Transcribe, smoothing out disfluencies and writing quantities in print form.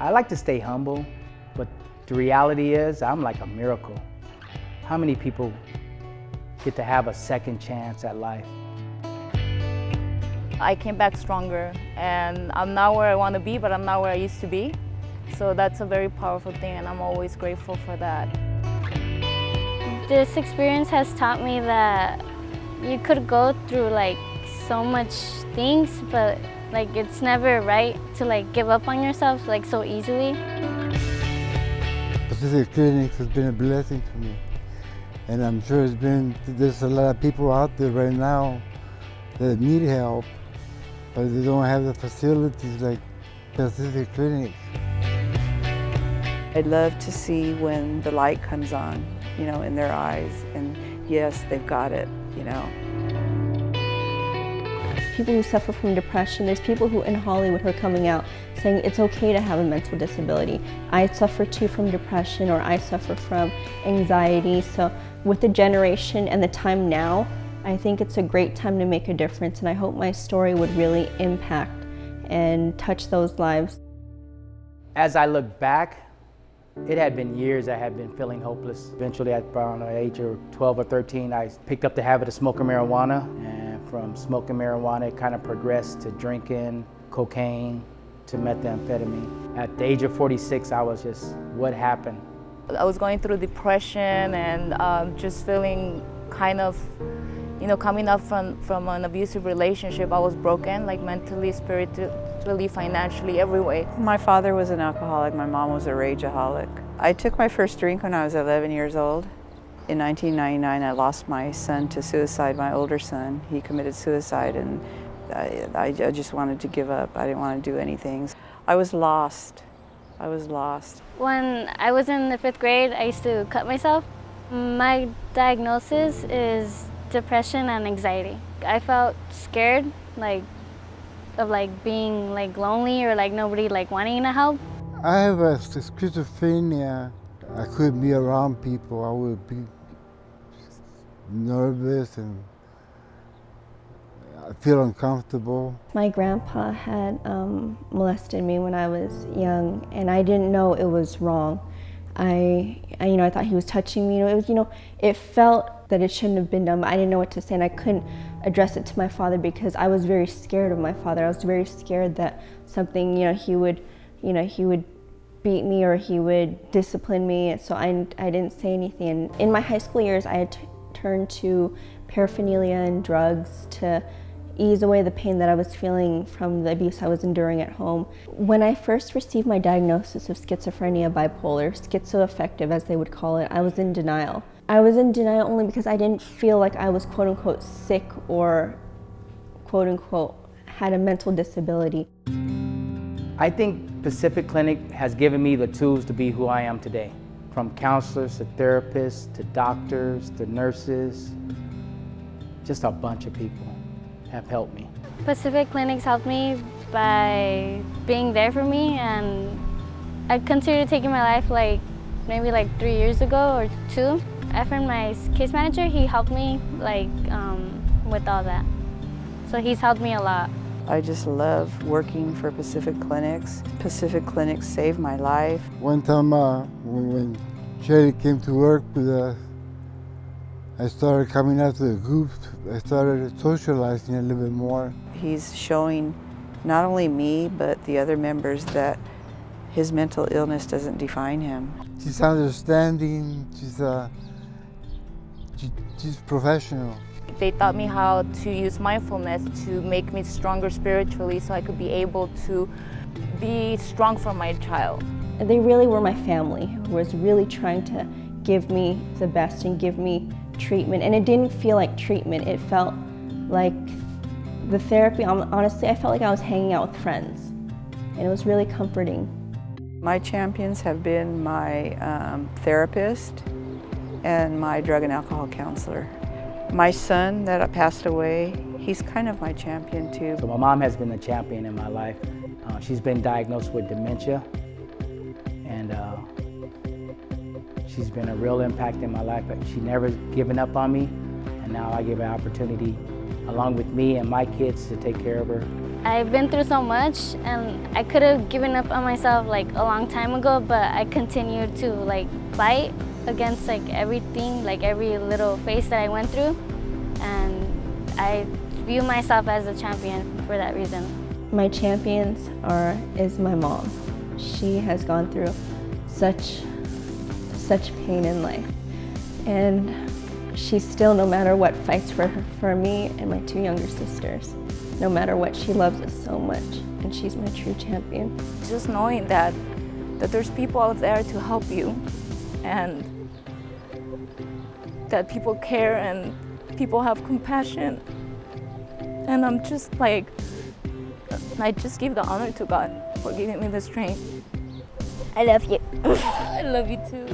I like to stay humble, but the reality is I'm like a miracle. How many people get to have a second chance at life? I came back stronger, and I'm not where I want to be, but I'm not where I used to be. So that's a very powerful thing, and I'm always grateful for that. This experience has taught me that you could go through like so much things, but like it's never right to like give up on yourself like so easily. Pacific Clinics has been a blessing to me, and I'm sure there's a lot of people out there right now that need help, but they don't have the facilities like Pacific Clinics. I'd love to see when the light comes on, you know, in their eyes, and yes, they've got it, you know. People who suffer from depression, there's people who in Hollywood who are coming out saying it's okay to have a mental disability. I suffer too from depression, or I suffer from anxiety. So with the generation and the time now, I think it's a great time to make a difference, and I hope my story would really impact and touch those lives. As I look back, it had been years I had been feeling hopeless. Eventually, at around the age of 12 or 13, I picked up the habit of smoking marijuana, and from smoking marijuana, it kind of progressed to drinking cocaine, to methamphetamine. At the age of 46, I was just, what happened? I was going through depression and just feeling kind of, you know, coming up from an abusive relationship. I was broken, like mentally, spiritually, financially, every way. My father was an alcoholic, my mom was a rageaholic. I took my first drink when I was 11 years old. In 1999, I lost my son to suicide, my older son. He committed suicide, and I just wanted to give up. I didn't want to do anything. I was lost. I was lost. When I was in the 5th grade, I used to cut myself. My diagnosis is depression and anxiety. I felt scared, of being lonely, or nobody wanting to help. I have a schizophrenia. I couldn't be around people. I would be nervous and I feel uncomfortable. My grandpa had molested me when I was young, and I didn't know it was wrong. I thought he was touching me. It felt that it shouldn't have been done, but I didn't know what to say, and I couldn't address it to my father because I was very scared of my father. I was very scared that something, he would beat me or he would discipline me. So I didn't say anything. And in my high school years, I had turned to paraphernalia and drugs to ease away the pain that I was feeling from the abuse I was enduring at home. When I first received my diagnosis of schizophrenia, bipolar, schizoaffective as they would call it, I was in denial. I was in denial only because I didn't feel like I was quote unquote sick or quote unquote had a mental disability. I think Pacific Clinic has given me the tools to be who I am today. From counselors to therapists to doctors to nurses, just a bunch of people have helped me. Pacific Clinics helped me by being there for me, and I considered taking my life maybe 3 years ago or 2. Efren, my case manager, he helped me with all that. So he's helped me a lot. I just love working for Pacific Clinics. Pacific Clinics saved my life. One time when Shelly came to work with us, I started coming out to the groups. I started socializing a little bit more. He's showing not only me, but the other members that his mental illness doesn't define him. She's understanding, she's professional. They taught me how to use mindfulness to make me stronger spiritually so I could be able to be strong for my child. They really were my family, who was really trying to give me the best and give me treatment. And it didn't feel like treatment. It felt like the therapy. Honestly, I felt like I was hanging out with friends, and it was really comforting. My champions have been my therapist and my drug and alcohol counselor. My son that passed away, he's kind of my champion too. So my mom has been a champion in my life. She's been diagnosed with dementia, and she's been a real impact in my life. But she never given up on me, and now I give her opportunity, along with me and my kids, to take care of her I've been through so much, and I could have given up on myself like a long time ago, but I continued to like fight against like everything, like every little phase that I went through, and I view myself as a champion for that reason. My champions is my mom. She has gone through such pain in life, and she still, no matter what, fights for me and my two younger sisters. No matter what, she loves us so much, and she's my true champion. Just knowing that there's people out there to help you, and that people care and people have compassion. And I'm just like, I just give the honor to God for giving me the strength. I love you. I love you too.